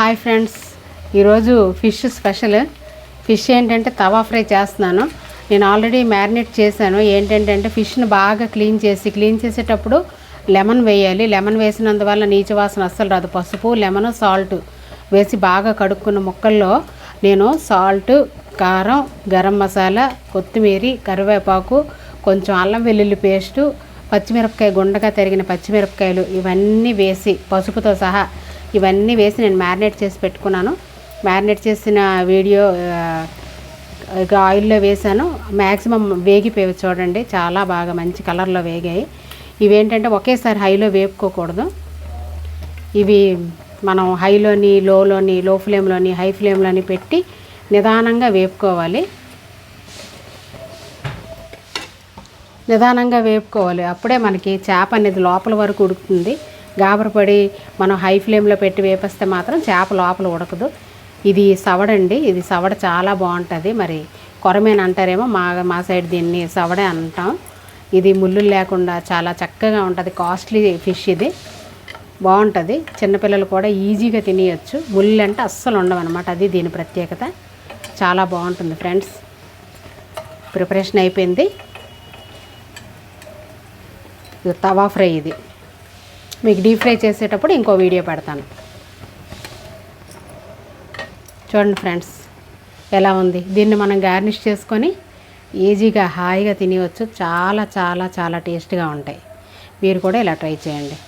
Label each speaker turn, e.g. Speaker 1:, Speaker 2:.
Speaker 1: Hi friends, ఈరోజు fish special. Fish ఏంటంటే తవా fry చేస్తున్నాను. నేను ఆల్రెడీ మ్యారినేట్ చేశాను. ఏంటంటే ఫిష్ని బాగా క్లీన్ చేసేటప్పుడు లెమన్ వేయాలి. లెమన్ వేసినందువల్ల నీచు వాసన అస్సలు రాదు. పసుపు, లెమన్, సాల్ట్ వేసి బాగా కడుక్కున్న ముక్కల్లో నేను సాల్ట్, కారం, గరం మసాలా, కొత్తిమీర, కరివేపాకు, కొంచెం అల్లం వెల్లుల్లి పేస్టు, పచ్చిమిరపకాయ, గుండగా తరిగిన పచ్చిమిరపకాయలు ఇవన్నీ వేసి పసుపుతో సహా ఇవన్నీ వేసి నేను మ్యారినేట్ చేసి పెట్టుకున్నాను. మ్యారినేట్ చేసిన వీడియో ఆయిల్లో వేసాను. మ్యాక్సిమం వేగిపోయి చూడండి, చాలా బాగా మంచి కలర్లో వేగాయి. ఇవేంటంటే ఒకేసారి హైలో వేపుకోకూడదు. ఇవి మనం హైలోని, లో ఫ్లేమ్లోని, హై ఫ్లేమ్లోని పెట్టి నిదానంగా వేపుకోవాలి. అప్పుడే మనకి చేప అనేది లోపల వరకు ఉడుకుతుంది. గాబరపడి మనం హై ఫ్లేమ్లో పెట్టి వేపిస్తే మాత్రం చేప లోపల ఉడకదు. ఇది సవడండి. ఇది సవడ చాలా బాగుంటుంది. మరి కొరమేన అంటారేమో, మా సైడ్ దీన్ని సవడే అంటాం. ఇది ముళ్ళు లేకుండా చాలా చక్కగా ఉంటుంది. కాస్ట్లీ ఫిష్ ఇది, బాగుంటుంది. చిన్నపిల్లలు కూడా ఈజీగా తినేయచ్చు. ముళ్ళు అంటే అస్సలు ఉండవన్నమాట. అది దీని ప్రత్యేకత. చాలా బాగుంటుంది ఫ్రెండ్స్. ప్రిపరేషన్ అయిపోయింది. ఇది తవా ఫ్రై. ఇది మీకు డీప్ ఫ్రై చేసేటప్పుడు ఇంకో వీడియో పెడతాను. చూడండి ఫ్రెండ్స్ ఎలా ఉంది. దీన్ని మనం గార్నిష్ చేసుకొని ఈజీగా హాయిగా తినవచ్చు. చాలా చాలా చాలా టేస్ట్గా ఉంటాయి. మీరు కూడా ఇలా ట్రై చేయండి.